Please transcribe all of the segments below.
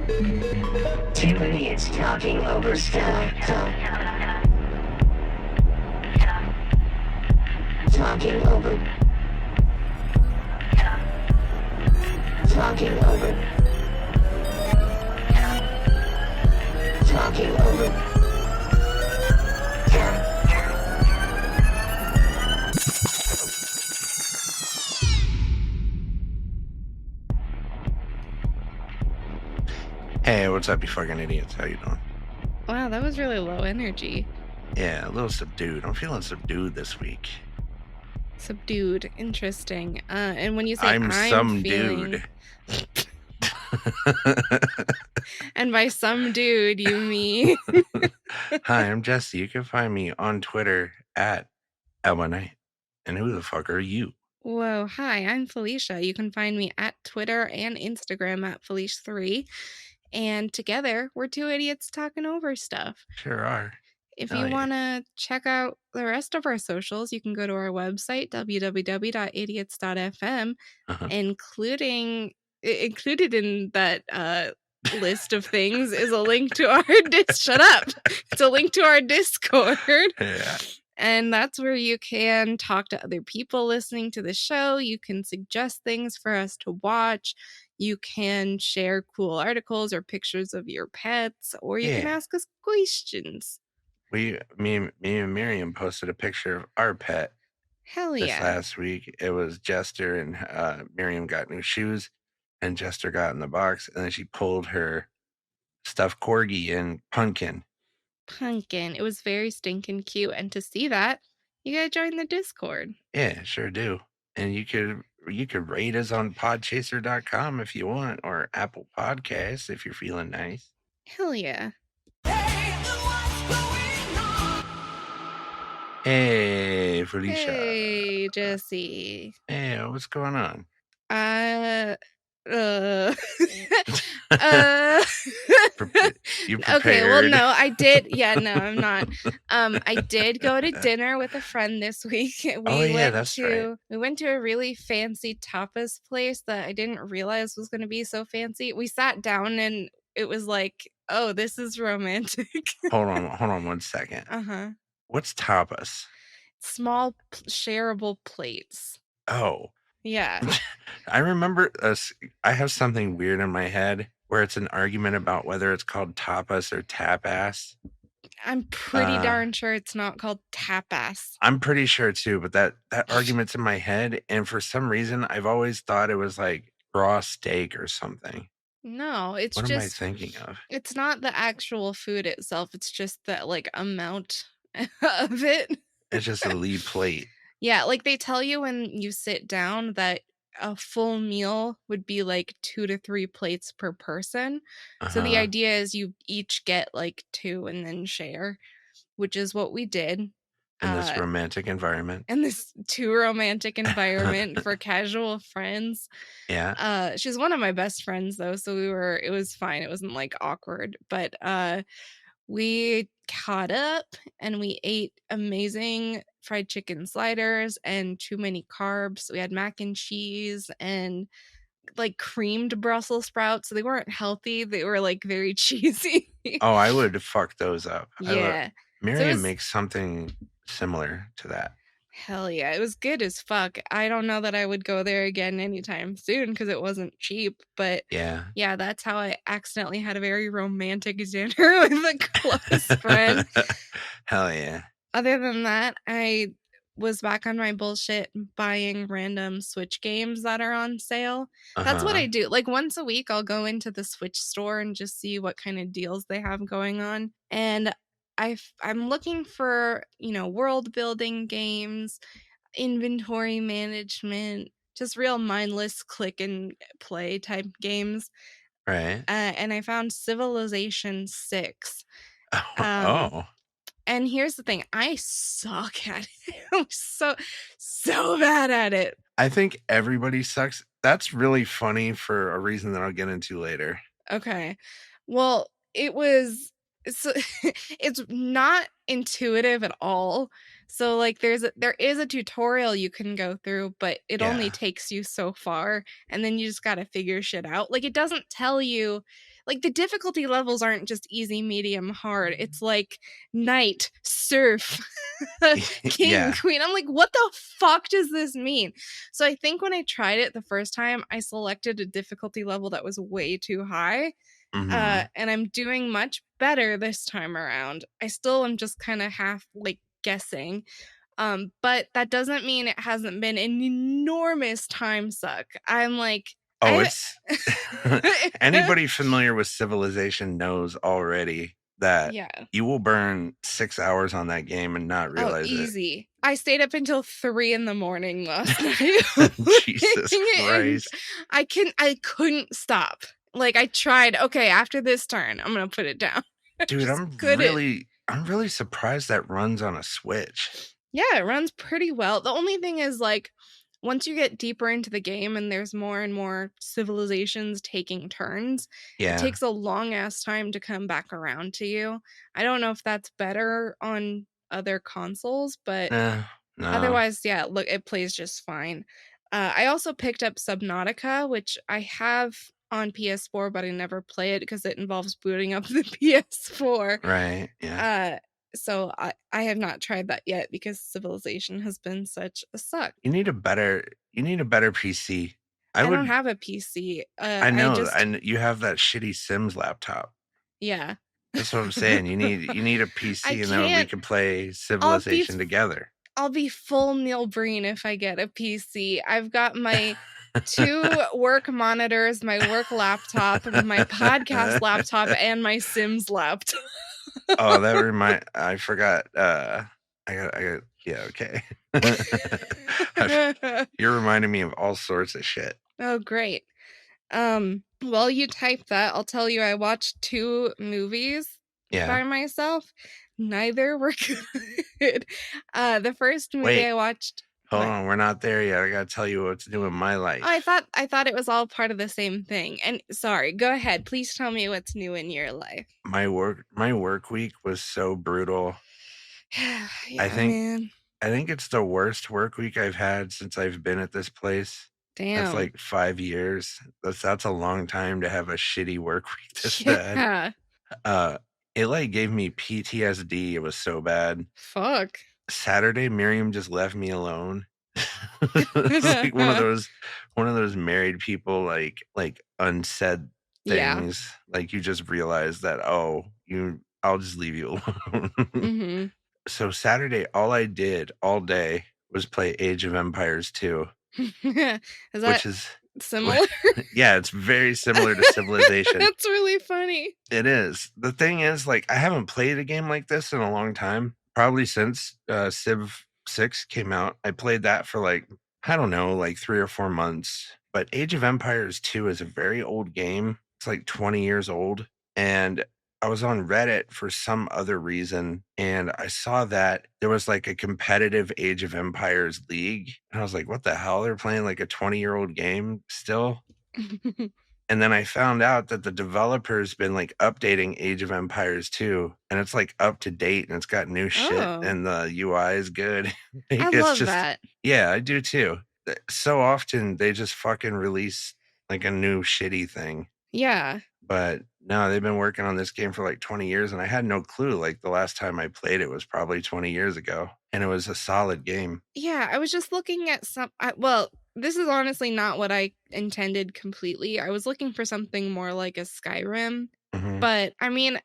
Two idiots talking over stuff. Talking over. Talking over. Talking over. Hey, what's up, you fucking idiots? How you doing? Wow, that was really low energy. Yeah, a little subdued. I'm feeling subdued this week. Subdued. Interesting. And when you say I'm some feeling, dude. and by some dude, you mean? Hi, I'm Jesse. You can find me on Twitter at Elba And who the fuck are you? Whoa, hi, I'm Felicia. You can find me at Twitter and Instagram at Felicia3. And together, we're two idiots talking over stuff. Sure are. If Hell you yeah. want to check out the rest of our socials, you can go to our website, www.idiots.fm, included in that list of things is a link to our shut up. It's a link to our Discord. Yeah. And that's where you can talk to other people listening to the show. You can suggest things for us to watch. You can share cool articles or pictures of your pets, or you can ask us questions. Me and Miriam posted a picture of our pet. Hell this yeah. last week. It was Jester, and Miriam got new shoes, and Jester got in the box, and then she pulled her stuffed corgi and Pumpkin. It was very stinking cute. And to see that, you gotta join the Discord. Yeah, sure do. And you could rate us on podchaser.com if you want, or Apple Podcasts if you're feeling nice. Hell yeah. Hey, Felicia. Hey, Jesse. Hey, what's going on? You prepared? Okay, well, no, I did. Yeah, no, I'm not. I did go to dinner with a friend this week. We went to a really fancy tapas place that I didn't realize was going to be so fancy. We sat down and it was like, oh, this is romantic. Hold on 1 second. What's tapas? Small shareable plates. Oh. Yeah. I remember I have something weird in my head where it's an argument about whether it's called tapas or tapas. I'm pretty darn sure it's not called tapas. I'm pretty sure too, but that argument's in my head, and for some reason I've always thought it was like raw steak or something. No, it's what just... am I thinking of? It's not the actual food itself. It's just that, like, amount of it. It's just a lead plate. Yeah, like they tell you when you sit down that a full meal would be like 2 to 3 plates per person. So the idea is you each get like 2 and then share, which is what we did. In this romantic environment. In this too romantic environment for casual friends. Yeah. She's one of my best friends though, so it was fine. It wasn't like awkward, but we caught up and we ate amazing fried chicken sliders and too many carbs. We had mac and cheese and like creamed Brussels sprouts. So they weren't healthy. They were like very cheesy. Oh, I would fuck those up. Yeah. Miriam makes something similar to that. Hell yeah. It was good as fuck. I don't know that I would go there again anytime soon because it wasn't cheap. But yeah, that's how I accidentally had a very romantic dinner with a close friend. Hell yeah. Other than that, I was back on my bullshit buying random Switch games that are on sale. That's what I do. Like once a week, I'll go into the Switch store and just see what kind of deals they have going on. And I'm looking for, world building games, inventory management, just real mindless click and play type games. Right. And I found Civilization 6. And here's the thing, I suck at it. I'm so bad at it. I think everybody sucks. That's really funny for a reason that I'll get into later. Okay. Well, it's not intuitive at all. So like there is a tutorial you can go through, but it only takes you so far and then you just got to figure shit out. Like it doesn't tell you, like the difficulty levels aren't just easy, medium, hard. It's like knight, serf, king, Yeah. queen. I'm like, what the fuck does this mean? So I think when I tried it the first time, I selected a difficulty level that was way too high. Mhm. And I'm doing much better this time around. I still am just kind of half like guessing. But that doesn't mean it hasn't been an enormous time suck. I'm like, Oh, I it's anybody familiar with Civilization knows already that yeah. you will burn 6 hours on that game and not Oh, realize it. easy. I stayed up until 3 a.m. last night. Jesus And Christ. I couldn't stop. Like I tried, okay, after this turn, I'm gonna put it down. I Dude, just I'm couldn't. really surprised that runs on a Switch. Yeah, it runs pretty well. The only thing is, like, once you get deeper into the game and there's more and more civilizations taking turns, it Yeah. takes a long ass time to come back around to you. I don't know if that's better on other consoles, but No. otherwise, yeah, look, it plays just fine. I also picked up Subnautica, which I have on PS4, but I never play it because it involves booting up the PS4. Right. Yeah. So I have not tried that yet because Civilization has been such a suck. You need a better PC. I don't have a PC. I know, and you have that shitty Sims laptop. Yeah. That's what I'm saying. You need a PC, and then we can play Civilization together. I'll be full Neil Breen if I get a PC. I've got my 2 work monitors, my work laptop, my podcast laptop, and my Sims laptop. Oh, I forgot. I got. Yeah, okay. You're reminding me of all sorts of shit. Oh, great. While you type that, I'll tell you I watched 2 movies by myself. Neither were good. The first movie I watched. Hold on, we're not there yet. I gotta tell you what's new in my life. Oh, I thought it was all part of the same thing. And sorry, go ahead. Please tell me what's new in your life. My work week was so brutal. Yeah, I think man. I think it's the worst work week I've had since I've been at this place. Damn. That's like 5 years. That's a long time to have a shitty work week this bad. It like gave me PTSD. It was so bad. Fuck. Saturday, Miriam just left me alone. It's like one of those married people like unsaid things. Yeah. Like you just realize that I'll just leave you alone. Mm-hmm. So Saturday, all I did all day was play Age of Empires 2. Which is similar? Yeah, it's very similar to Civilization. That's really funny. It is. The thing is, like, I haven't played a game like this in a long time. Probably since Civ 6 came out. I played that for like, I don't know, like 3 or 4 months. But Age of Empires 2 is a very old game. It's like 20 years old. And I was on Reddit for some other reason, and I saw that there was like a competitive Age of Empires league. And I was like, what the hell? They're playing like a 20-year-old game still? And then I found out that the developer's been like updating Age of Empires 2, and it's like up to date and it's got new shit and the UI is good. I love that. Yeah, I do too. So often they just fucking release like a new shitty thing. Yeah. But no, they've been working on this game for like 20 years, and I had no clue. Like the last time I played it was probably 20 years ago, and it was a solid game. Yeah, I was just looking at this is honestly not what I intended completely. I was looking for something more like a Skyrim. Mhm. But I mean,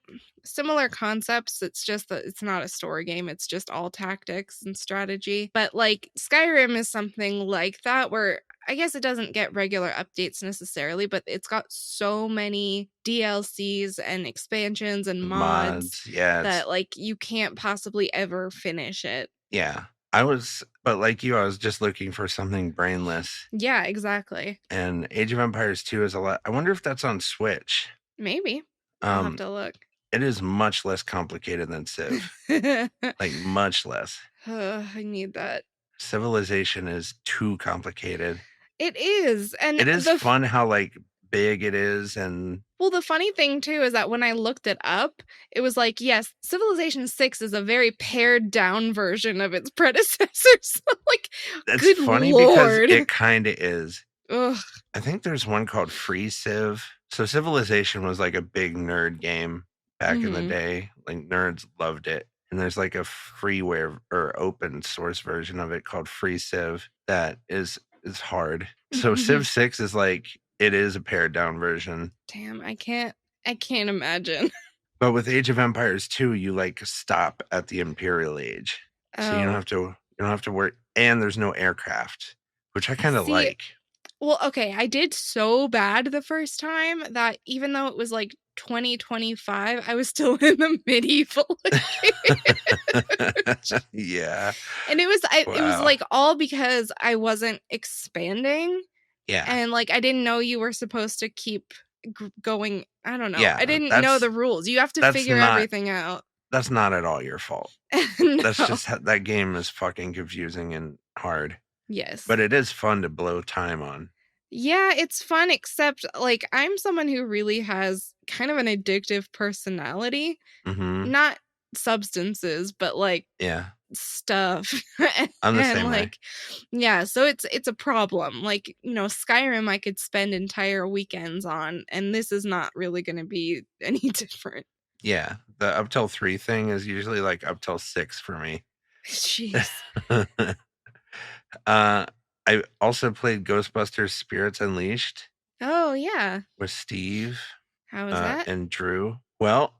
similar concepts. It's just that it's not a story game. It's just all tactics and strategy. But like Skyrim is something like that where I guess it doesn't get regular updates necessarily, but it's got so many DLCs and expansions and mods that like you can't possibly ever finish it. Yeah. But like you, I was just looking for something brainless. Yeah, exactly. And Age of Empires 2 is a lot. I wonder if that's on Switch. Maybe. I'll have to look. It is much less complicated than Civ. Like much less. I need that. Civilization is too complicated. It is. And it is fun how like big it is. And well, the funny thing too is that when I looked it up, it was like, yes, Civilization 6 is a very pared down version of its predecessors. Like, that's good funny Lord. Because it kind of is. Ugh. I think there's one called Free Civ. So Civilization was like a big nerd game back in the day. Like nerds loved it. And there's like a freeware or open source version of it called Free Civ that is hard. So Civ 6 is like, it is a pared down version. Damn, I can't imagine. But with Age of Empires 2, you like stop at the Imperial Age. So you don't have to worry, and there's no aircraft, which I kind of like. Well, okay, I did so bad the first time that even though it was like 2025, I was still in the medieval age. Yeah. And it was like all because I wasn't expanding. Yeah. And like I didn't know you were supposed to keep going. I don't know. Yeah, I didn't know the rules. You have to figure everything out. That's not at all your fault. No. That's just that game is fucking confusing and hard. Yes. But it is fun to blow time on. Yeah, it's fun, except like I'm someone who really has kind of an addictive personality. Not substances, but like stuff. I'm the same way. Yeah, so it's a problem. Like, Skyrim I could spend entire weekends on, and this is not really going to be any different. Yeah, the up till 3 thing is usually like up till 6 for me. Jeez. I also played Ghostbusters Spirits Unleashed. Oh, yeah. With Steve. How was that? And Drew. Well,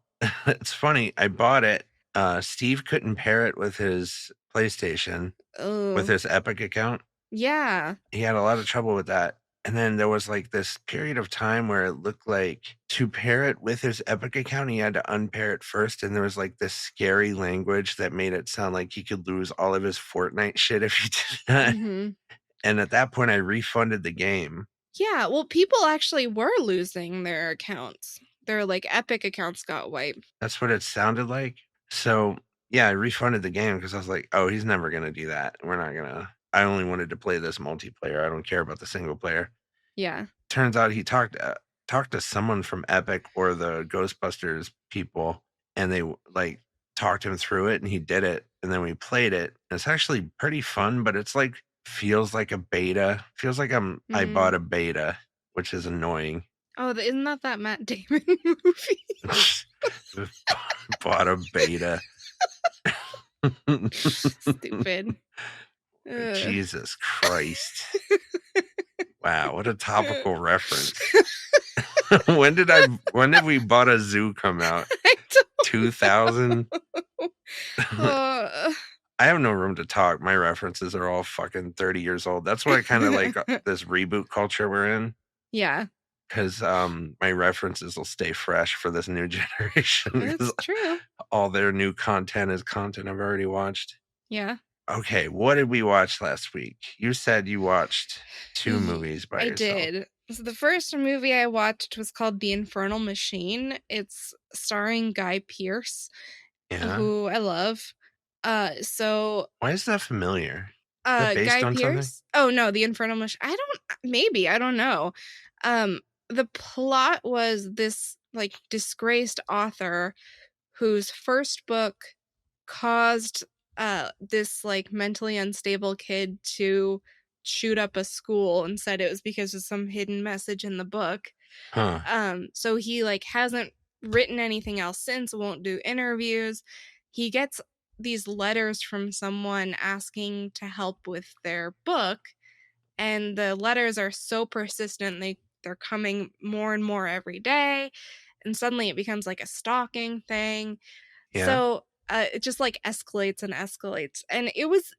it's funny. I bought it. Steve couldn't pair it with his PlayStation. With his Epic account. Yeah. He had a lot of trouble with that. And then there was like this period of time where it looked like to pair it with his Epic account, he had to unpair it first. And there was like this scary language that made it sound like he could lose all of his Fortnite shit if he did that. And at that point, I refunded the game. Yeah, well, people actually were losing their accounts. Their like Epic accounts got wiped. That's what it sounded like. So yeah, I refunded the game because I was like, oh, he's never going to do that. We're not going to. I only wanted to play this multiplayer. I don't care about the single player. Yeah. Turns out he talked to someone from Epic or the Ghostbusters people, and they like talked him through it, and he did it. And then we played it. It's actually pretty fun, but it's like feels like a beta. Feels like I bought a beta, which is annoying. Oh, isn't that Matt Damon movie? Bought a beta. Stupid. Jesus Christ. Wow, what a topical reference. When did we bought a zoo come out? 2000? I have no room to talk. My references are all fucking 30 years old. That's why I kind of like this reboot culture we're in. Yeah. Because my references will stay fresh for this new generation. That's true. All their new content is content I've already watched. Yeah. Okay, what did we watch last week? You said you watched 2 movies by yourself. I did. So the first movie I watched was called The Infernal Machine. It's starring Guy Pearce, who I love. So why is that familiar? Is that based Guy on Pearce? Something? Oh no, The Infernal Machine. I don't know. The plot was this like disgraced author whose first book caused this like mentally unstable kid to shoot up a school and said it was because of some hidden message in the book. So he like hasn't written anything else since, won't do interviews. He gets these letters from someone asking to help with their book, and the letters are so persistent, they're coming more and more every day, and suddenly it becomes like a stalking thing. So it just like escalates and escalates, and it was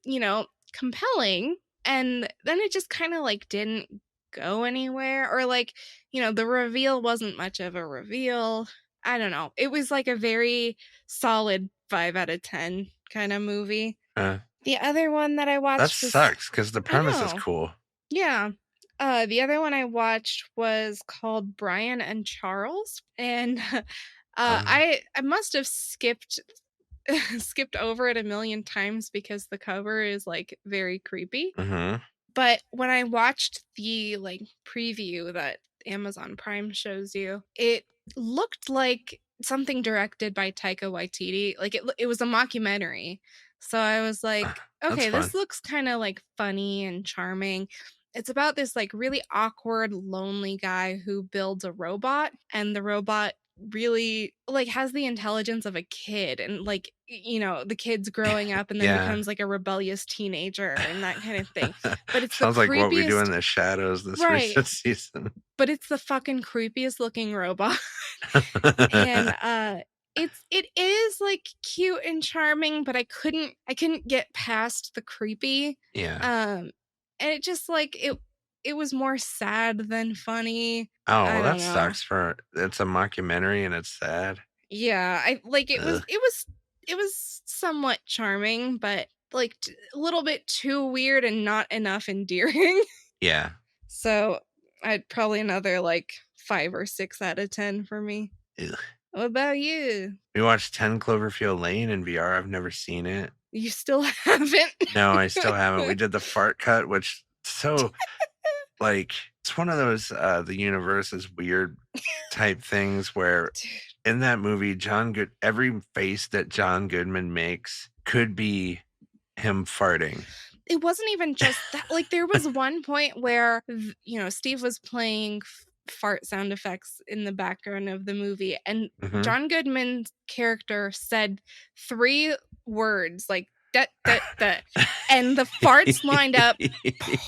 compelling, and then it just kind of like didn't go anywhere, or like the reveal wasn't much of a reveal. I don't know, it was like a very solid 5 out of 10 kind of movie. The other one that I watched sucks because the premise is cool. Yeah. The other one I watched was called Brian and Charles, and I must have skipped over it a million times because the cover is like very creepy. But when I watched the like preview that Amazon Prime shows you, it looked like something directed by Taika Waititi. Like it was a mockumentary. So I was like, okay, this looks kind of like funny and charming. it's about this like really awkward, lonely guy who builds a robot, and the robot really like has the intelligence of a kid, and like the kid's growing up and then Yeah. becomes like a rebellious teenager and that kind of thing. But it's the Sounds like What We Do creepiest, in the Shadows this right? recent season. But it's the fucking creepiest looking robot. And it is like cute and charming, but I couldn't get past the creepy. Yeah. And it just like it was more sad than funny. Oh, I well, don't that know. sucks for it's a mockumentary and it's sad. Yeah, I like it Ugh. was somewhat charming, but like a little bit too weird and not enough endearing. Yeah. So I'd probably another like 5 or 6 out of 10 for me. Ugh. What about you? We watched 10 Cloverfield Lane in VR. I've never seen it. You still haven't? No, I still haven't. We did the fart cut, which so like it's one of those the universe is weird type things where in that movie every face that John Goodman makes could be him farting. It wasn't even just that. Like there was one point where Steve was playing fart sound effects in the background of the movie, and John Goodman's character said 3 words like that, and the farts lined up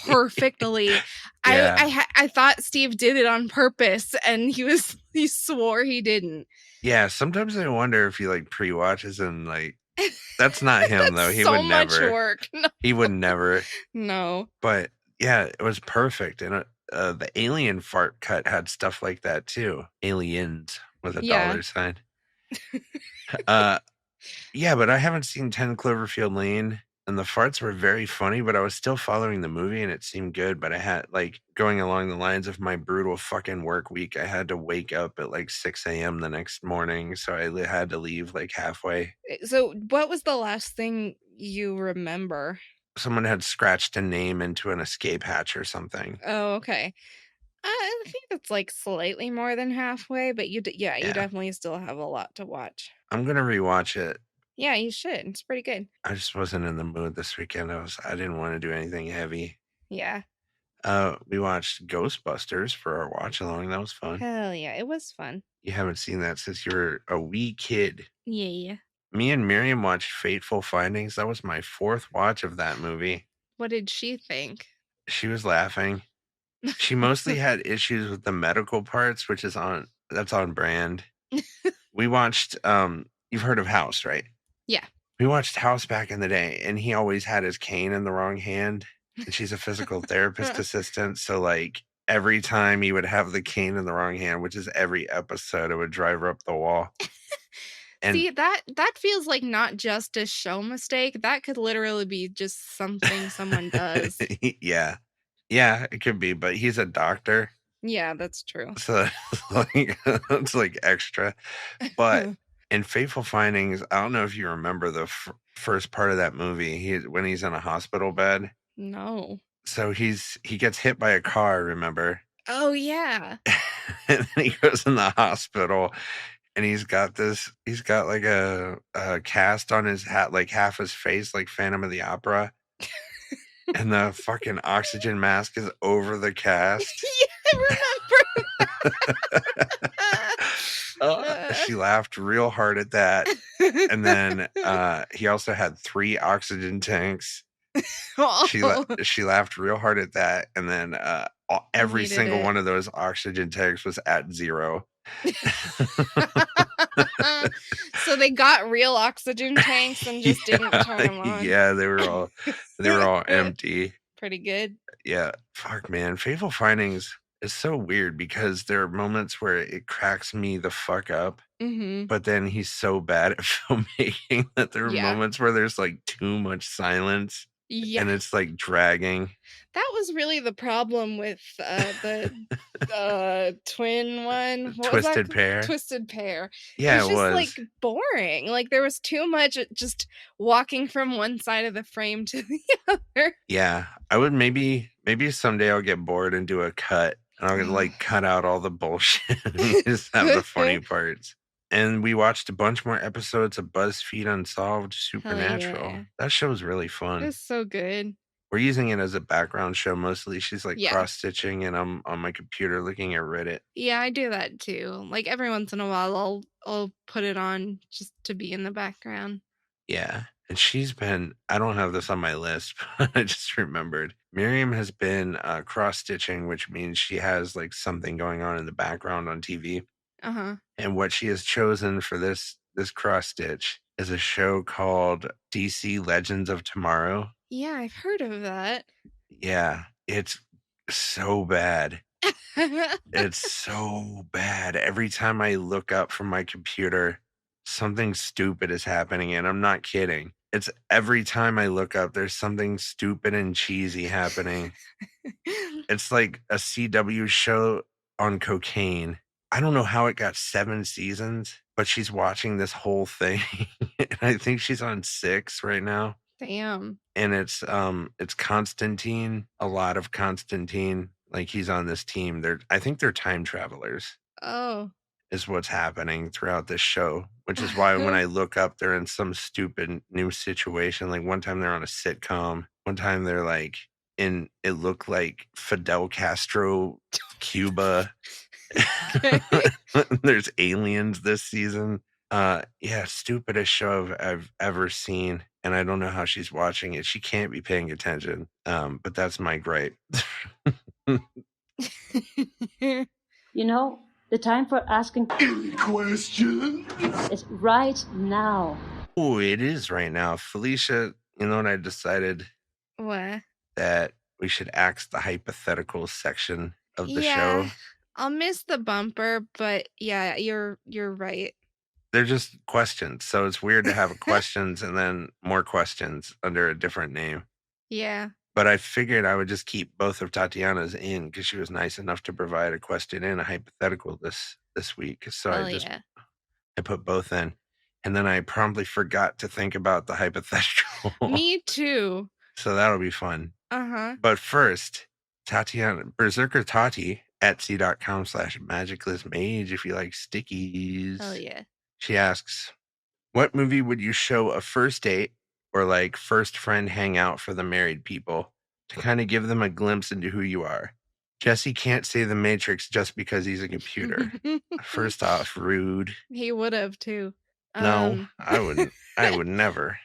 perfectly. Yeah. I thought Steve did it on purpose, and he swore he didn't. Yeah, sometimes I wonder if he like pre-watches and like that's not him though. He so would never. Much work. No. He would never. No. But yeah, it was perfect, and the alien fart cut had stuff like that too. Aliens with a dollar sign. Yeah, but I haven't seen 10 Cloverfield Lane, and the farts were very funny, but I was still following the movie and it seemed good. But I had like going along the lines of my brutal fucking work week, I had to wake up at like 6 a.m. the next morning. So I had to leave like halfway. So what was the last thing you remember? Someone had scratched a name into an escape hatch or something. Oh, okay. I think it's like slightly more than halfway, but you definitely still have a lot to watch. I'm gonna rewatch it. Yeah, you should. It's pretty good. I just wasn't in the mood this weekend. I didn't want to do anything heavy. Yeah. We watched Ghostbusters for our watch along. That was fun. Hell yeah, it was fun. You haven't seen that since you were a wee kid. Yeah. Me and Miriam watched Fateful Findings. That was my 4th watch of that movie. What did she think? She was laughing. She mostly had issues with the medical parts, which is that's on brand. We watched you've heard of House, right? Yeah. We watched House back in the day, and he always had his cane in the wrong hand. And she's a physical therapist assistant, so like every time he would have the cane in the wrong hand, which is every episode, it would drive her up the wall. And see, that feels like not just a show mistake. That could literally be just something someone does. Yeah, it could be, but he's a doctor. Yeah, that's true. So it's like extra. But in Fateful Findings, I don't know if you remember the first part of that movie. When he's in a hospital bed. No. So he gets hit by a car. Remember? Oh yeah. And then he goes in the hospital. And he's got like a cast on his hat, like half his face, like Phantom of the Opera. And the fucking oxygen mask is over the cast. Yeah, I remember. She laughed real hard at that. And then he also had 3 oxygen tanks. She laughed real hard at that. And then every single one of those oxygen tanks was at 0. So they got real oxygen tanks and just didn't turn them on. Yeah, they were all empty. Pretty good. Yeah, fuck, man. Fateful Findings is so weird because there are moments where it cracks me the fuck up, but then he's so bad at filmmaking that there are moments where there's like too much silence. Yeah. And it's like dragging. That was really the problem with the twin one. Twisted Pair. Twisted Pair. Yeah, it was just like boring. Like there was too much just walking from one side of the frame to the other. Yeah, I would maybe someday I'll get bored and do a cut, and I'll like cut out all the bullshit and just have the funny parts. And we watched a bunch more episodes of BuzzFeed Unsolved Supernatural. Yeah. That show's really fun. It's so good. we're using it as a background show mostly. She's like Yeah. cross-stitching and I'm on my computer looking at Reddit. Yeah, I do that too. Like every once in a while I'll put it on just to be in the background. Yeah. And she's been, I don't have this on my list, but I just remembered. Miriam has been cross-stitching, which means she has like something going on in the background on TV. Uh-huh. And what she has chosen for this cross-stitch is a show called DC Legends of Tomorrow. Yeah, I've heard of that. Yeah, it's so bad. It's so bad. Every time I look up from my computer, something stupid is happening, and I'm not kidding. It's every time I look up, there's something stupid and cheesy happening. It's like a CW show on cocaine. I don't know how it got 7 seasons, but she's watching this whole thing. And I think she's on 6 right now. Damn. And it's Constantine, a lot of Constantine. Like he's on this team. I think they're time travelers. Oh. Is what's happening throughout this show, which is why when I look up, they're in some stupid new situation. Like one time they're on a sitcom. One time they're like it looked like Fidel Castro, Cuba. There's aliens this season. Yeah, stupidest show I've ever seen. And I don't know how she's watching it. She can't be paying attention. But that's my gripe. You know, the time for asking Any question? is right now. Oh, it is right now. Felicia, you know what I decided? What? That we should axe the hypotheticals section of the Yeah, show. I'll miss the bumper, but yeah, you're right. They're just questions. So it's weird to have questions and then more questions under a different name. Yeah. But I figured I would just keep both of Tatiana's in because she was nice enough to provide a question and a hypothetical this week. So I put both in. And then I promptly forgot to think about the hypothetical. Me too. So that'll be fun. Uh-huh. But first, Tatiana, Berserker Tati, Etsy.com/magiclessmage if you like stickies. Oh yeah. She asks, what movie would you show a first date or like first friend hangout for the married people to kind of give them a glimpse into who you are? Jesse can't say The Matrix just because he's a computer. First off, rude. He would have too. No, I wouldn't. I would never.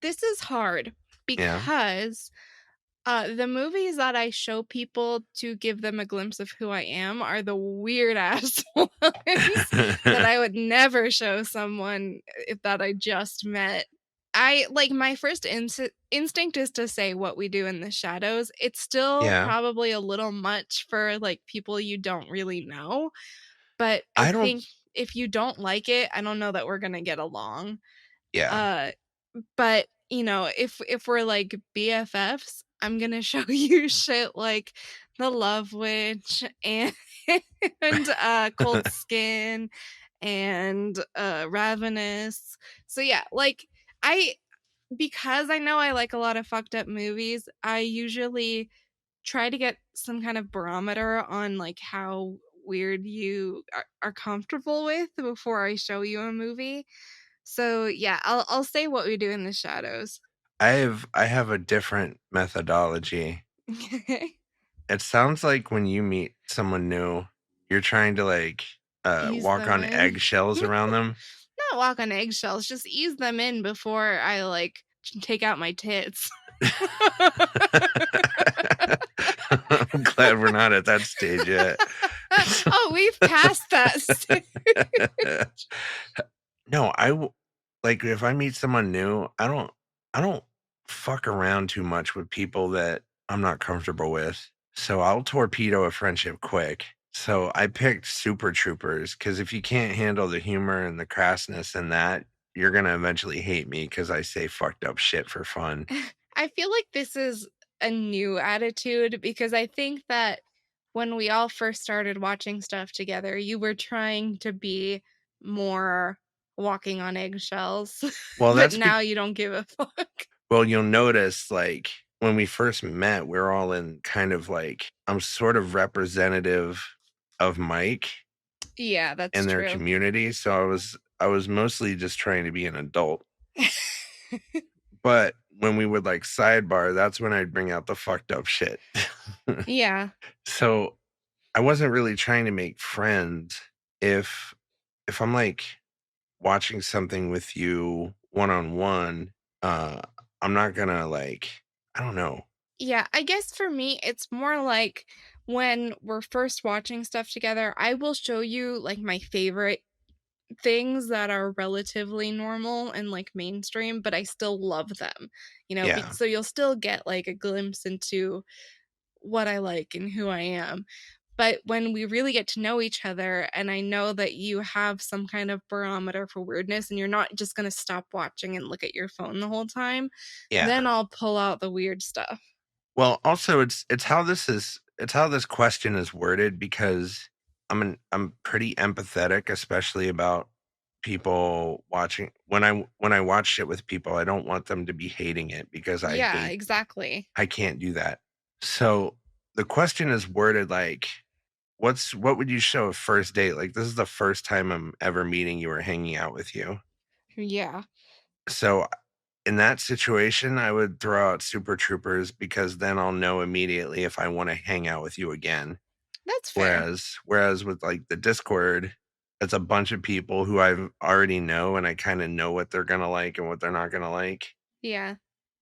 This is hard because the movies that I show people to give them a glimpse of who I am are the weird ass ones that I would never show someone that I just met. My first instinct is to say What We Do in the Shadows. It's still probably a little much for like people you don't really know, but I think if you don't like it, I don't know that we're gonna get along. Yeah. But you know, if we're like BFFs, I'm gonna show you shit like The Love Witch and Cold Skin and Ravenous. So yeah, like because I know I like a lot of fucked up movies, I usually try to get some kind of barometer on like how weird you are comfortable with before I show you a movie. So yeah, I'll say What We Do in the Shadows. I have a different methodology. It sounds like when you meet someone new, you're trying to like walk on eggshells around them. Not walk on eggshells, just ease them in before I like take out my tits. I'm glad we're not at that stage yet. Oh, we've passed that stage. No, like if I meet someone new, I don't fuck around too much with people that I'm not comfortable with. So I'll torpedo a friendship quick. So I picked Super Troopers because if you can't handle the humor and the crassness and that, you're going to eventually hate me because I say fucked up shit for fun. I feel like this is a new attitude because I think that when we all first started watching stuff together, you were trying to be more walking on eggshells. Well, but now you don't give a fuck. Well, you'll notice like when we first met, we're all in kind of like, I'm sort of representative of Mike. Yeah, that's true. And their community. So I was mostly just trying to be an adult. But when we would like sidebar, that's when I'd bring out the fucked up shit. Yeah. So I wasn't really trying to make friends. If I'm like watching something with you one-on-one, I'm not gonna like, I don't know. Yeah, I guess for me, it's more like when we're first watching stuff together, I will show you like my favorite things that are relatively normal and like mainstream, but I still love them, Yeah. so you'll still get like a glimpse into what I like and who I am. But when we really get to know each other and I know that you have some kind of barometer for weirdness and you're not just going to stop watching and look at your phone the whole time, Yeah. then I'll pull out the weird stuff. Well, also it's how this question is worded, because I'm pretty empathetic, especially about people watching. When I watch shit with people, I don't want them to be hating it, because Yeah, exactly. I can't do that. So the question is worded like, what would you show a first date? Like, this is the first time I'm ever meeting you or hanging out with you. Yeah. So in that situation, I would throw out Super Troopers, because then I'll know immediately if I want to hang out with you again. That's fair. Whereas with like the Discord, it's a bunch of people who I already know, and I kind of know what they're gonna like and what they're not gonna like. Yeah.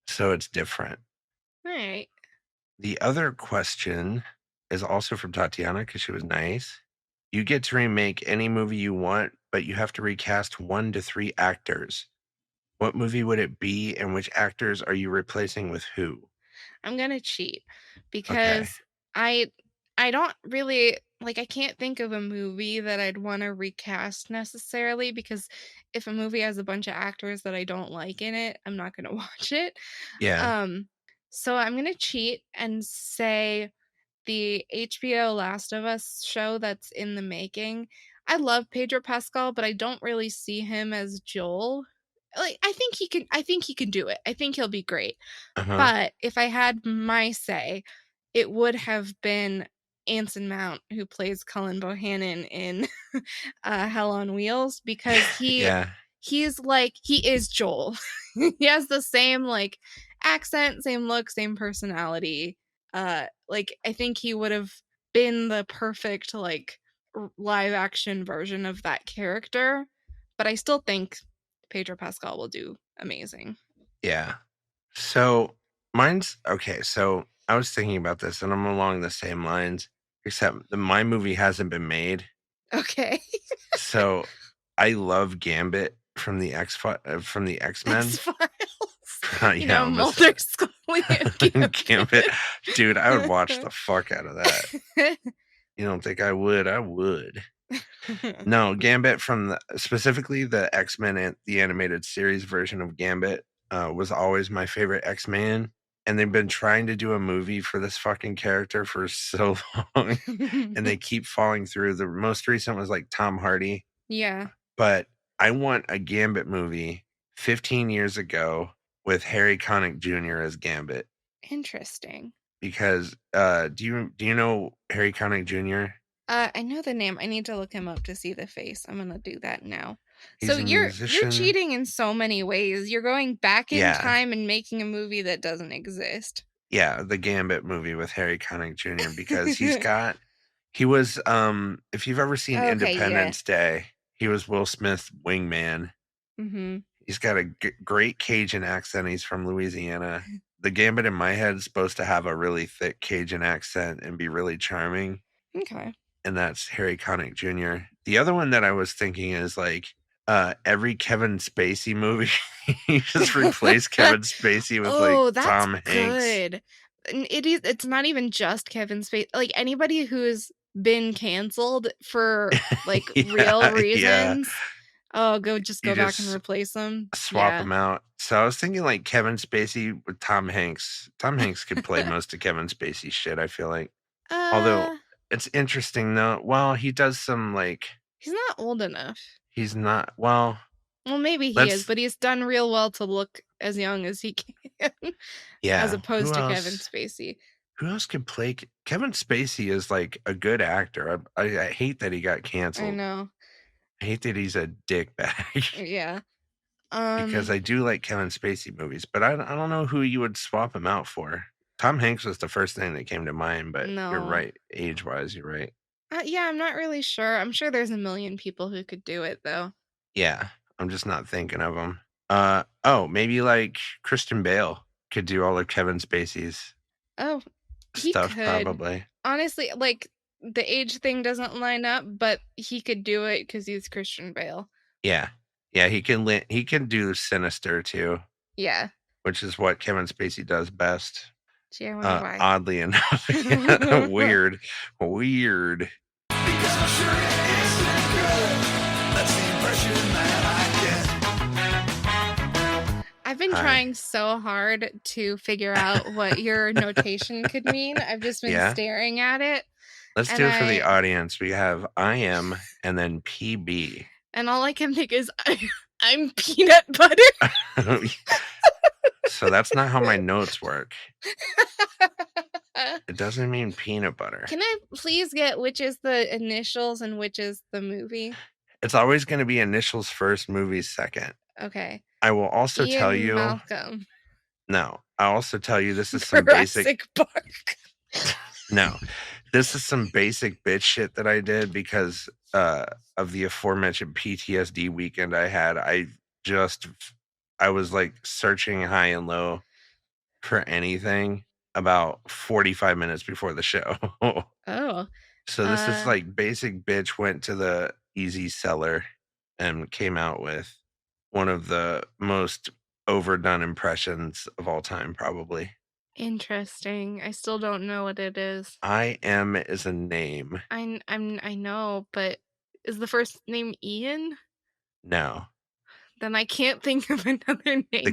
So it's different. All right. The other question is also from Tatiana, because she was nice. You get to remake any movie you want, but you have to recast 1 to 3 actors. What movie would it be, and which actors are you replacing with who? I'm going to cheat Okay. because I don't really like I can't think of a movie that I'd want to recast necessarily, because if a movie has a bunch of actors that I don't like in it, I'm not going to watch it. Yeah. So I'm going to cheat and say the HBO Last of Us show that's in the making. I love Pedro Pascal, but I don't really see him as Joel. Like I think he can do it. I think he'll be great. Uh-huh. But if I had my say, it would have been Anson Mount, who plays Cullen Bohannon in Hell on Wheels, because Yeah. he's like he is Joel. He has the same like accent, same look, same personality. Like I think he would have been the perfect like live action version of that character, but I still think Pedro Pascal will do amazing. Yeah. So mine's okay. So I was thinking about this, and I'm along the same lines, except my movie hasn't been made. Okay. So I love Gambit from the X-Men. Yeah, Mulder, Scully, and Gambit. Dude, I would watch the fuck out of that. You don't think I would? I would. No, Gambit from specifically the X-Men and the animated series version of Gambit was always my favorite X-Man. And they've been trying to do a movie for this fucking character for so long, and they keep falling through. The most recent was like Tom Hardy. Yeah. But I want a Gambit movie 15 years ago with Harry Connick Jr. as Gambit. Interesting. Because do you know Harry Connick Jr.? I know the name. I need to look him up to see the face. I'm gonna do that now. He's so a you're musician. cheating in so many ways. You're going back in time and making a movie that doesn't exist. Yeah, the Gambit movie with Harry Connick Jr. because he was if you've ever seen Independence Day, he was Will Smith's wingman. Mm-hmm. He's got a great Cajun accent. He's from Louisiana. The Gambit in my head is supposed to have a really thick Cajun accent and be really charming. Okay. And that's Harry Connick Jr. The other one that I was thinking is like every Kevin Spacey movie. You just replace Kevin Spacey with Tom Hanks. Good. It's not even just Kevin Spacey. Like anybody who's been canceled for like real reasons. Oh, go back and replace them. Swap them out. So I was thinking like Kevin Spacey with Tom Hanks. Tom Hanks could play most of Kevin Spacey's shit, I feel like. Although it's interesting though. Well, he does some like. He's not old enough. He's not. Well, maybe he is, but he's done real well to look as young as he can. Yeah. As opposed to Kevin Spacey. Who else could play? Kevin Spacey is like a good actor. I hate that he got canceled. I know. I hate that he's a dickbag. Yeah. Because I do like Kevin Spacey movies, but I don't know who you would swap him out for. Tom Hanks was the first thing that came to mind, but you're No. right. Age-wise, you're right. Yeah, I'm not really sure. I'm sure there's a million people who could do it, though. Yeah, I'm just not thinking of them. Maybe like Christian Bale could do all of Kevin Spacey's He stuff, could. probably. Honestly, like, the age thing doesn't line up, but he could do it because he's Christian Bale. Yeah. Yeah, he can do Sinister, too. Yeah. Which is what Kevin Spacey does best. Gee, I wonder why. Oddly enough. Weird. Because I'm sure it isn't good. That's the impression that I get. I've been trying so hard to figure out what your notation could mean. I've just been staring at it. Let's do it for the audience. We have I am and then PB. And all I can think is I'm peanut butter. So that's not how my notes work. It doesn't mean peanut butter. Can I please get which is the initials and which is the movie? It's always going to be initials first, movies second. Okay. I will also tell you. Malcolm. No, I'll also tell you this is some basic. Park. No, this is some basic bitch shit that I did because of the aforementioned PTSD weekend I had. I was like searching high and low for anything about 45 minutes before the show. Oh. So this is like basic bitch went to the easy seller and came out with one of the most overdone impressions of all time, probably. Interesting. I still don't know what it is. I am is a name. I know, but is the first name Ian? No. Then I can't think of another name. The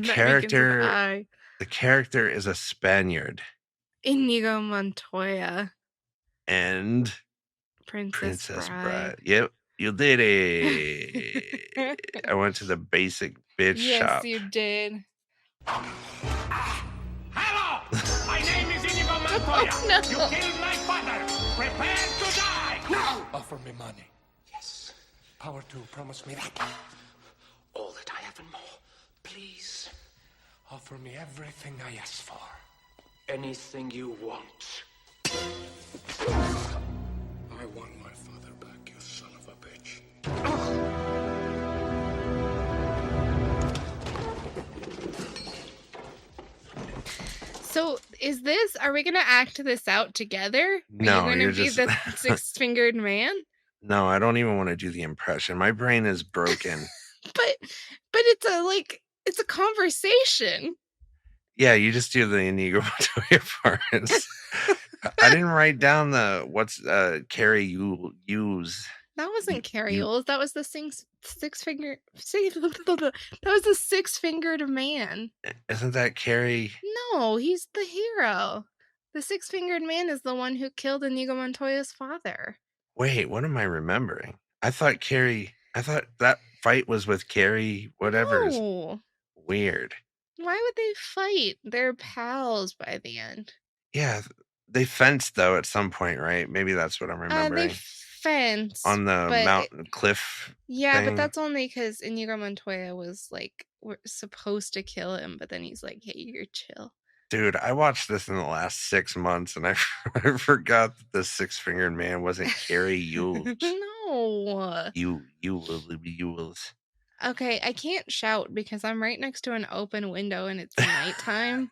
character is a Spaniard. Inigo Montoya. And Princess Bride. Yep, you did it. I went to the basic bitch shop. Yes, you did. Hello! My name is Inigo Montoya. Oh, no. You killed my father. Prepare to die. Now! Offer me money. Yes. Power to promise me that. All that I have and more. Please. Offer me everything I ask for. Anything you want. I want my father back, you son of a bitch. So are we going to act this out together? No, Are you going to be the six-fingered man? No, I don't even want to do the impression. My brain is broken. But it's a conversation. Yeah, you just do the Inigo Montoya parts. I didn't write down Carrie Hughes. That wasn't Carrie Hughes. That was the six-fingered. That was the six-fingered man. Isn't that Carrie? No, he's the hero. The six-fingered man is the one who killed Inigo Montoya's father. Wait, what am I remembering? I thought that fight was with Carrie. Whatever's weird. Why would they fight? They're pals by the end. Yeah, they fenced though at some point, right? Maybe that's what I'm remembering. They fenced on the mountain cliff. Yeah, thing. but that's only because Inigo Montoya was like, we're supposed to kill him, but then he's like, hey, you're chill. Dude, I watched this in the last 6 months, and I forgot that the six-fingered man wasn't Carrie Hughes. No. Hughes. Okay, I can't shout because I'm right next to an open window and it's nighttime.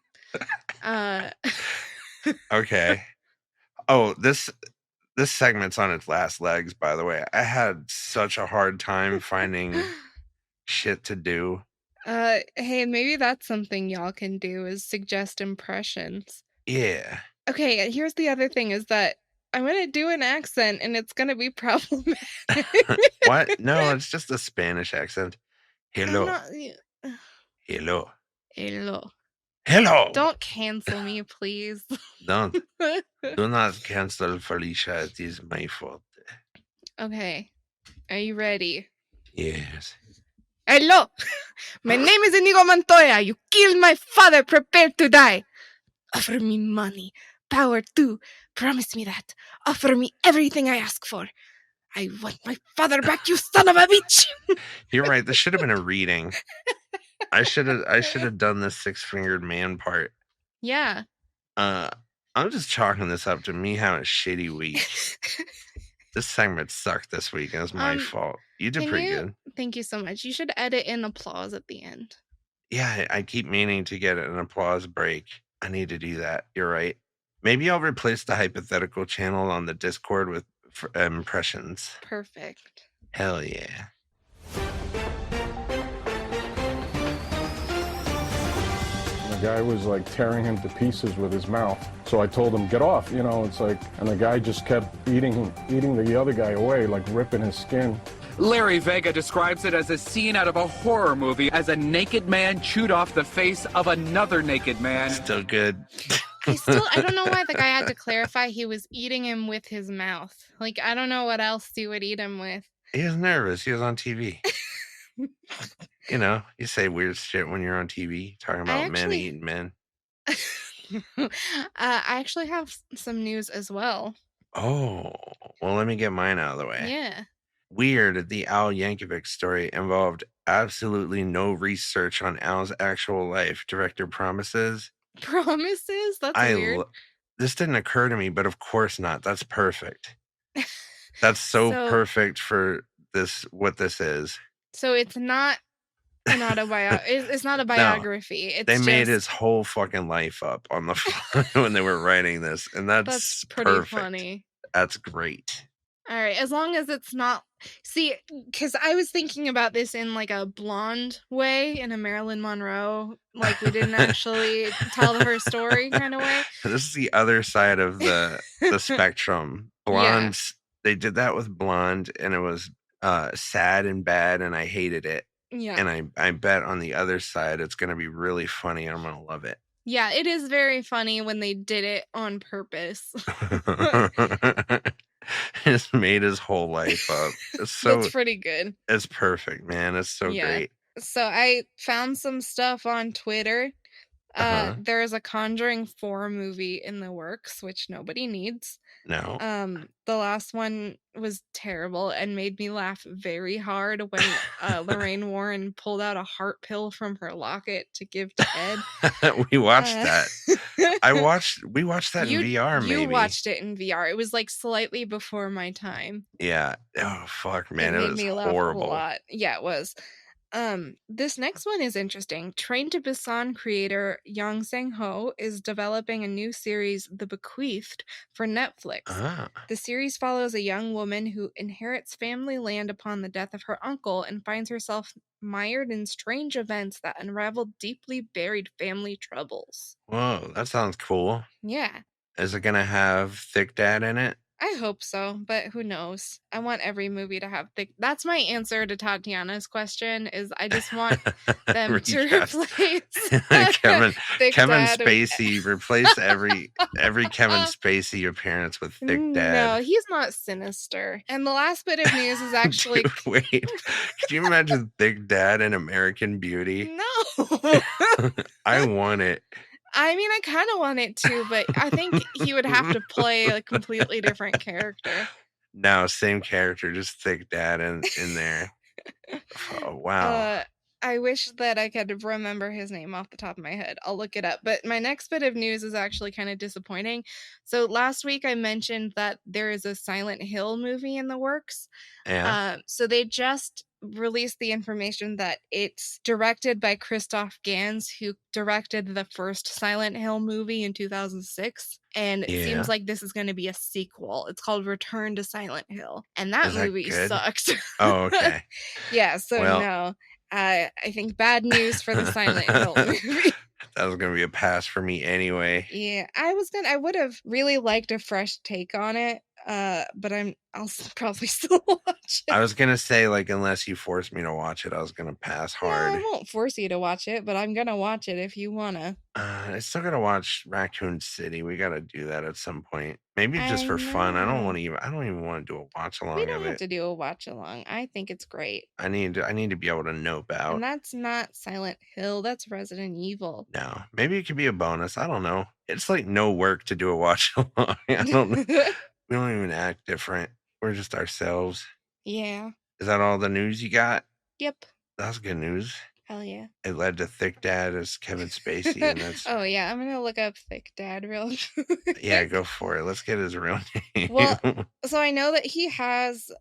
Okay. Oh, this segment's on its last legs, by the way. I had such a hard time finding shit to do. Hey, maybe that's something y'all can do is suggest impressions. Yeah. Okay, here's the other thing is that I'm going to do an accent and it's going to be problematic. What? No, it's just a Spanish accent. Hello. Hello. Hello. Hello. Don't cancel me, please. Don't. Do not cancel Felicia. It is my fault. Okay. Are you ready? Yes. Hello. My name is Inigo Montoya. You killed my father. Prepare to die. Offer me money. Power too. Promise me that. Offer me everything I ask for. I want my father back, you son of a bitch. You're right. This should have been a reading. I should have done the 6-fingered man part. Yeah. I'm just chalking this up to me having a shitty week. This segment sucked this week, and it's my fault. You did pretty good. Thank you so much. You should edit in applause at the end. Yeah, I keep meaning to get an applause break. I need to do that. You're right. Maybe I'll replace the hypothetical channel on the Discord with impressions. Perfect. Hell yeah. The guy was like tearing him to pieces with his mouth. So I told him, get off, it's like, and the guy just kept eating the other guy away, like ripping his skin. Larry Vega describes it as a scene out of a horror movie as a naked man chewed off the face of another naked man. Still good. I don't know why the guy had to clarify he was eating him with his mouth. Like, I don't know what else you would eat him with. He was nervous. He was on TV. You say weird shit when you're on TV, talking about men eating men. I actually have some news as well. Oh, well, let me get mine out of the way. Yeah. Weird, the Al Yankovic story involved absolutely no research on Al's actual life. Director promises. Promises? That's weird. This didn't occur to me, but of course not. That's perfect. That's so perfect for what this is. So it's not an it's not a biography. No, they made his whole fucking life up on the fly when they were writing this, and that's pretty perfect. Funny. That's great. All right, as long as it's not... See, because I was thinking about this in like a blonde way, in a Marilyn Monroe, like we didn't actually tell her story kind of way. This is the other side of the spectrum. Blondes, They did that with Blonde, and it was sad and bad, and I hated it. Yeah. And I bet on the other side, it's going to be really funny, and I'm going to love it. Yeah, it is very funny when they did it on purpose. Just made his whole life up. It's pretty good. It's perfect, man. It's so great. So I found some stuff on Twitter. There is a Conjuring 4 movie in the works, which nobody needs. No. The last one was terrible and made me laugh very hard when Lorraine Warren pulled out a heart pill from her locket to give to Ed. We watched that. We watched that in VR, maybe. You watched it in VR. It was like slightly before my time. Yeah. Oh, fuck, man. It made was me laugh horrible. A lot. Yeah, it was. This next one is interesting. Train to Busan creator Yang Sang-ho is developing a new series, The Bequeathed, for Netflix. The series follows a young woman who inherits family land upon the death of her uncle and finds herself mired in strange events that unravel deeply buried family troubles. Whoa, that sounds cool. Yeah. Is it gonna have Thick Dad in it? I hope so, but who knows? I want every movie to have thick... That's my answer to Tatiana's question, is I just want them to replace Kevin Dad Spacey. Replace every Kevin Spacey appearance with Thick Dad. No, he's not sinister. And the last bit of news is actually... Dude, wait, could you imagine Thick Dad in American Beauty? No. I want it. I mean, I kind of want it to, but I think he would have to play a completely different character. No, same character, just Thick Dad in there. Oh, wow. I wish that I could remember his name off the top of my head. I'll look it up. But my next bit of news is actually kind of disappointing. So last week I mentioned that there is a Silent Hill movie in the works. Yeah. So they just released the information that it's directed by Christoph Gans, who directed the first Silent Hill movie in 2006. And it seems like this is going to be a sequel. It's called Return to Silent Hill. And that movie sucks. Oh, okay. Yeah, so no. I think bad news for the Silent Hill movie. That was going to be a pass for me anyway. Yeah, I would have really liked a fresh take on it. But I'll probably still watch it. I was gonna say, like, unless you force me to watch it, I was gonna pass hard. No, I won't force you to watch it, but I'm gonna watch it if you wanna. I still gotta watch Raccoon City. We gotta do that at some point. Maybe just for fun. I don't even want to do a watch along. We don't have to do a watch along. I think it's great. I need to be able to nope out. And that's not Silent Hill. That's Resident Evil. No, maybe it could be a bonus. I don't know. It's like no work to do a watch along. I don't know. We don't even act different. We're just ourselves. Yeah. Is that all the news you got? Yep. That's good news. Hell yeah. It led to Thick Dad as Kevin Spacey, and that's Oh yeah, I'm gonna look up Thick Dad real quick. yeah, go for it. Let's get his real name. Well, so I know that he has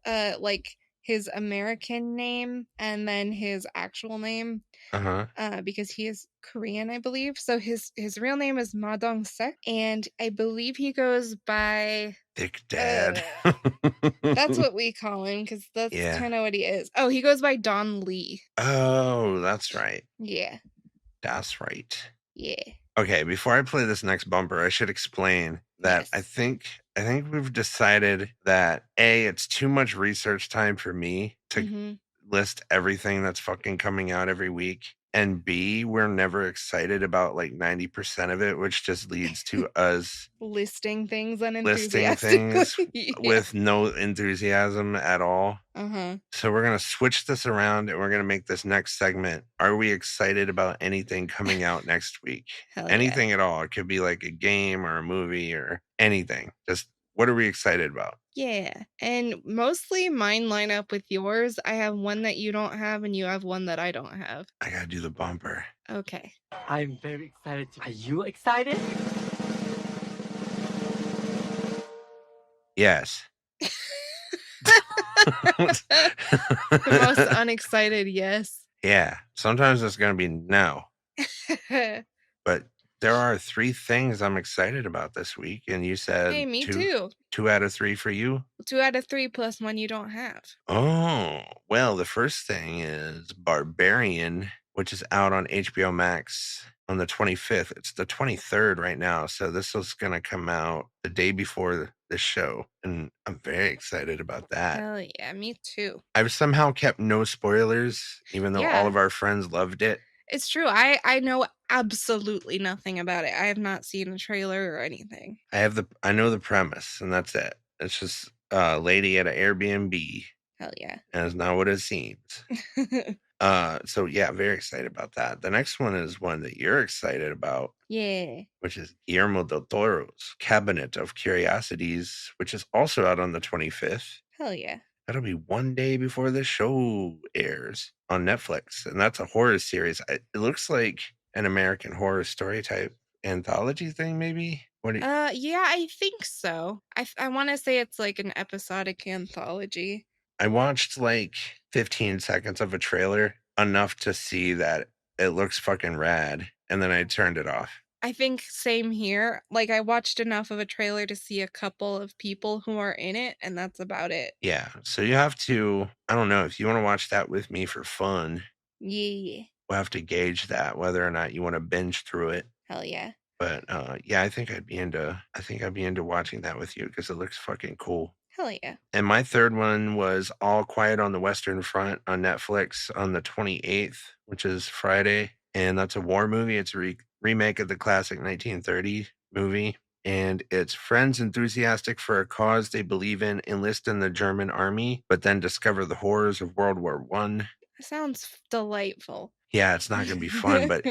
like his American name and then his actual name Uh-huh. because he is Korean, I believe. So his real name is Ma Dong Sek, and I believe he goes by Thick Dad. that's what we call him because that's Yeah. kind of what he is. Oh, he goes by Don Lee. Oh, that's right. Yeah, That's right. yeah. Okay, before I play this next bumper, I should explain that Yes. I think we've decided that A, it's too much research time for me to Mhm. list everything that's fucking coming out every week. And B, we're never excited about like 90% of it, which just leads to us Listing things listing unenthusiastically. things Yeah. with no enthusiasm at all. Uh-huh. So we're going to switch this around and we're going to make this next segment. Are we excited about anything coming out next week? Hell yeah. Anything at all. It could be like a game or a movie or anything. Just what are we excited about? Yeah. And mostly mine line up with yours. I have one that you don't have, and you have one that I don't have. I got to do the bumper. Okay. I'm very excited. Are you excited? Yes. The most unexcited yes. Yeah. Sometimes it's going to be no. But there are 3 things I'm excited about this week. And you said Hey, me too. 2 out of 3 for you? 2 out of 3 plus one you don't have. Oh, well, the first thing is Barbarian, which is out on HBO Max on the 25th. It's the 23rd right now. So this was going to come out the day before the show. And I'm very excited about that. Hell yeah, me too. I've somehow kept no spoilers, even though all Yeah. of our friends loved it. It's true. I know absolutely nothing about it. I have not seen a trailer or anything. I know the premise, and that's it. It's just a lady at an Airbnb, Hell yeah. and it's not what it seems. So yeah, very excited about that. The next one is one that you're excited about, Yeah. which is Guillermo del Toro's Cabinet of Curiosities, which is also out on the 25th. Hell yeah. That'll be one day before the show airs on Netflix, and that's a horror series. It looks like an American Horror Story type anthology thing, maybe. What do you, Yeah, I think so. I want to say it's like an episodic anthology. I watched like 15 seconds of a trailer, enough to see that it looks fucking rad, and then I turned it off. I think same here. Like I watched enough of a trailer to see a couple of people who are in it, and that's about it. Yeah, so you have to, I don't know, if you want to watch that with me for fun, Yeah. we'll have to gauge that, whether or not you want to binge through it. Hell yeah. But yeah, I think I'd be into watching that with you because it looks fucking cool. Hell yeah. And my third one was All Quiet on the Western Front on Netflix on the 28th, which is Friday. And that's a war movie. It's a remake of the classic 1930 movie. And it's friends enthusiastic for a cause they believe in enlist in the German army, but then discover the horrors of World War I. Sounds delightful. Yeah, it's not going to be fun, but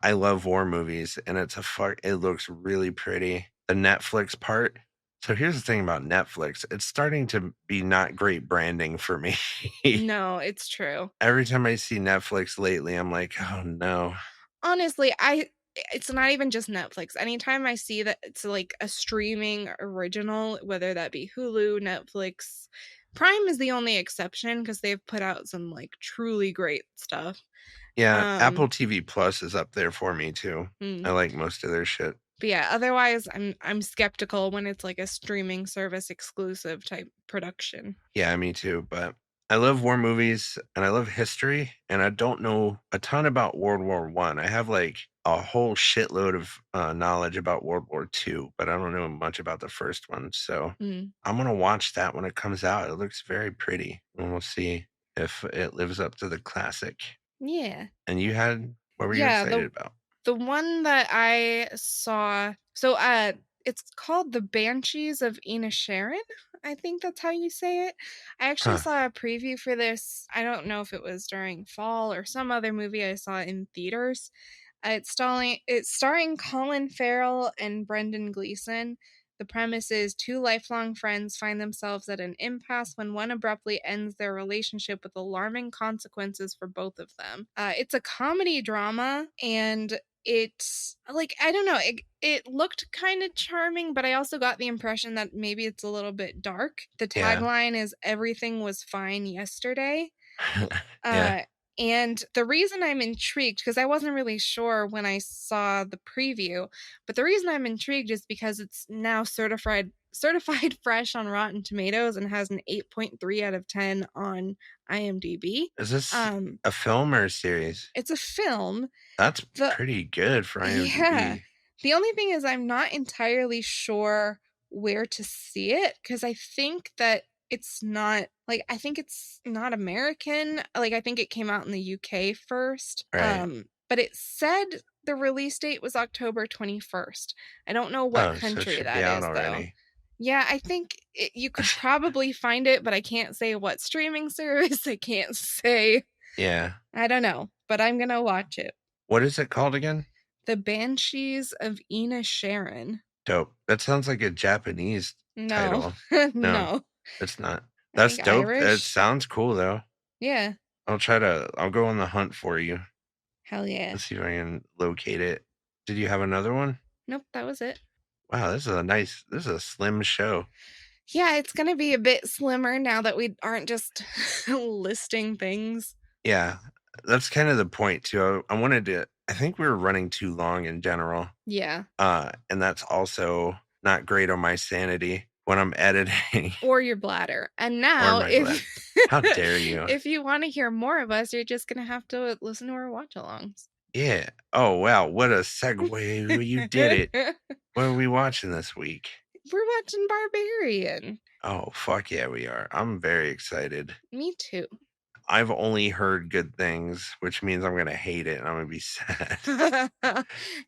I love war movies, and it looks really pretty. The Netflix part. So here's the thing about Netflix. It's starting to be not great branding for me. No, it's true. Every time I see Netflix lately, I'm like, oh no. Honestly, it's not even just Netflix. Anytime I see that it's like a streaming original, whether that be Hulu, Netflix, Prime is the only exception because they've put out some like truly great stuff. Yeah, Apple TV Plus is up there for me too. Hmm. I like most of their shit. But yeah, otherwise I'm skeptical when it's like a streaming service exclusive type production. Yeah, me too. But I love war movies and I love history, and I don't know a ton about World War I. I have like a whole shitload of knowledge about World War II, but I don't know much about the first one. So I'm gonna watch that when it comes out. It looks very pretty, and we'll see if it lives up to the classic. Yeah. And what were you excited about? The one that I saw, so it's called The Banshees of Inisherin. I think that's how you say it. I actually saw a preview for this. I don't know if it was during fall or some other movie I saw in theaters. It's starring Colin Farrell and Brendan Gleeson. The premise is 2 lifelong friends find themselves at an impasse when one abruptly ends their relationship with alarming consequences for both of them. It's a comedy drama, and it's like, I don't know, it looked kind of charming, but I also got the impression that maybe it's a little bit dark. The Yeah. tagline is "Everything was fine yesterday." Yeah. And the reason I'm intrigued, because I wasn't really sure when I saw the preview, but the reason I'm intrigued is because it's now certified fresh on Rotten Tomatoes and has an 8.3 out of 10 on IMDb. Is this a film or a series? It's a film. That's pretty good for IMDb. Yeah. The only thing is I'm not entirely sure where to see it, because I think that it's not, like, I think it's not American. Like, I think it came out in the UK first. Right. But it said the release date was October 21st. I don't know what country that is, though. Yeah, I think you could probably find it, but I can't say what streaming service. I can't say. Yeah. I don't know, but I'm going to watch it. What is it called again? The Banshees of Inisherin. Dope. That sounds like a Japanese title. No. It's not. That's dope. Irish. It sounds cool, though. Yeah. I'll go on the hunt for you. Hell yeah. Let's see if I can locate it. Did you have another one? Nope, that was it. Wow, this is a slim show. Yeah, it's going to be a bit slimmer now that we aren't just listing things. Yeah, that's kind of the point, too. I think we were running too long in general. Yeah. And that's also not great on my sanity when I'm editing. Or your bladder. And now, How dare you? If you want to hear more of us, you're just going to have to listen to our watch-alongs. Yeah. Oh, wow. What a segue. You did it. What are we watching this week? We're watching Barbarian. Oh, fuck yeah, we are. I'm very excited. Me too. I've only heard good things, which means I'm going to hate it and I'm going to be sad.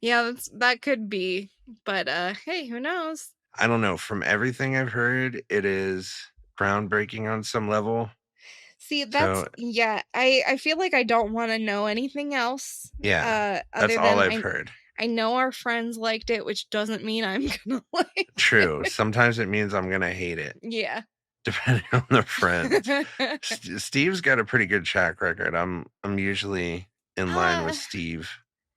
Yeah, that could be. But hey, who knows? I don't know. From everything I've heard, it is groundbreaking on some level. See, I feel like I don't want to know anything else. Yeah, that's all I've heard. I know our friends liked it, which doesn't mean I'm gonna like it. True. Sometimes it means I'm gonna hate it. Yeah. Depending on the friends. Steve's got a pretty good track record. I'm usually in line with Steve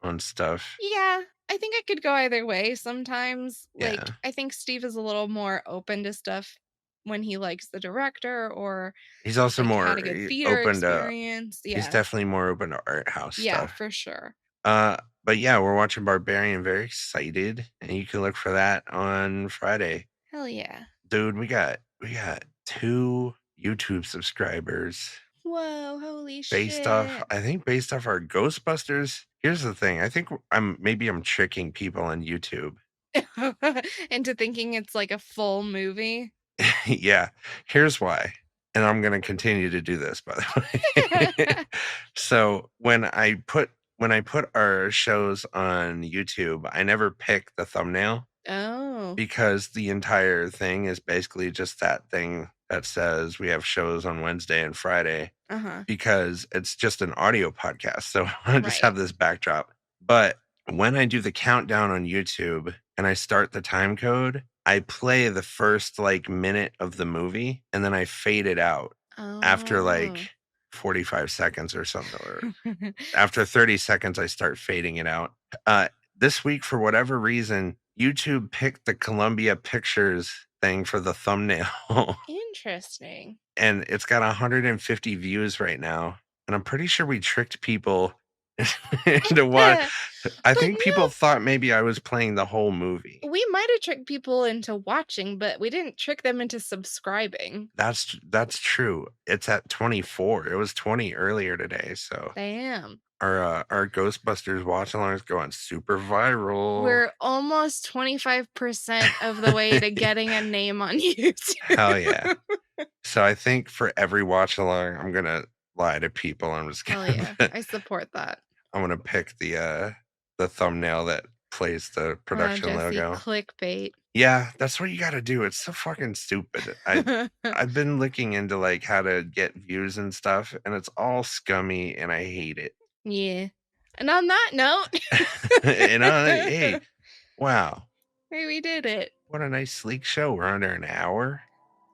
on stuff. Yeah. I think I could go either way sometimes. Like, I think Steve is a little more open to stuff when he likes the director, or he's also more had a good theater open experience. He's definitely more open to art house stuff. Yeah, for sure. But yeah, we're watching Barbarian. Very excited, and you can look for that on Friday. Hell yeah, dude! We got 2 YouTube subscribers. Whoa! Holy shit! Based off our Ghostbusters. Here's the thing. I think I'm tricking people on YouTube into thinking it's like a full movie. Yeah. Here's why. And I'm going to continue to do this, by the way. So when I put our shows on YouTube, I never pick the thumbnail. Oh. Because the entire thing is basically just that thing that says we have shows on Wednesday and Friday. Because it's just an audio podcast. So I just have this backdrop. But when I do the countdown on YouTube and I start the time code, I play the first minute of the movie and then I fade it out after 45 seconds or something. Or after 30 seconds, I start fading it out. This week, for whatever reason, YouTube picked the Columbia Pictures thing for the thumbnail. Interesting. And it's got 150 views right now. And I'm pretty sure we tricked people into watch. I think people thought maybe I was playing the whole movie. We might have tricked people into watching, but we didn't trick them into subscribing. That's true. It's at 24. It was 20 earlier today. So damn. Our Ghostbusters watch along is going super viral. We're almost 25% of the way to getting a name on YouTube. Hell yeah. So I think for every watch along, I'm gonna lie to people. I'm just gonna. Hell yeah. I support that. I'm gonna pick the thumbnail that plays the production logo. Clickbait. Yeah, that's what you got to do. It's so fucking stupid. I've been looking into how to get views and stuff, and it's all scummy, and I hate it. Yeah. And on that note, hey, wow. Hey, we did it. What a nice sleek show. We're under an hour.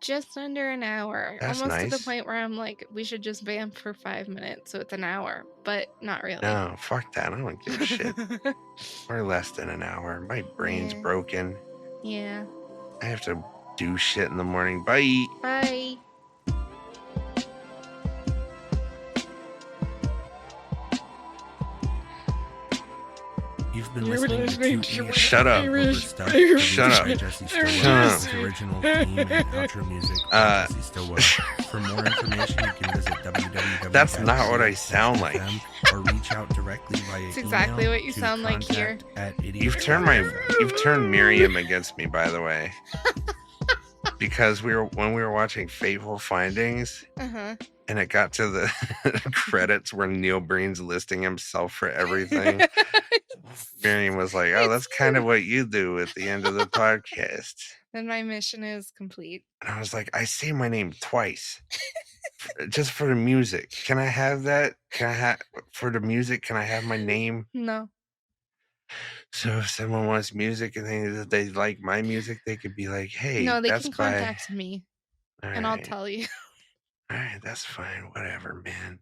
Just under an hour. That's Almost to the nice. point where I'm like, we should just vamp for 5 minutes, so it's an hour. But not really. No, fuck that. I don't give a shit. We're less than an hour. My brain's Yeah. broken. Yeah. I have to do shit in the morning. Bye. Bye. You've been listening to Shut up. Shut up. Jesse Shut Stillwell. up. His original theme and outro music by Jesse Stillwell. For more information, you can visit www. That's not what I sound like. Or reach out directly via It's exactly email what you to sound like here. You've turned Miriam against me, by the way. Because when we were watching Fateful Findings, Uh-huh. and it got to the credits where Neil Breen's listing himself for everything, Miriam was like, "Oh, that's kind of what you do at the end of the podcast." Then my mission is complete. And I was like, "I say my name twice, just for the music. Can I have that? For the music? Can I have my name?" No. So if someone wants music and they like my music, they could be like, "Hey, No, they that's can by." contact me, All and I'll right. tell you. All right, that's fine. Whatever, man.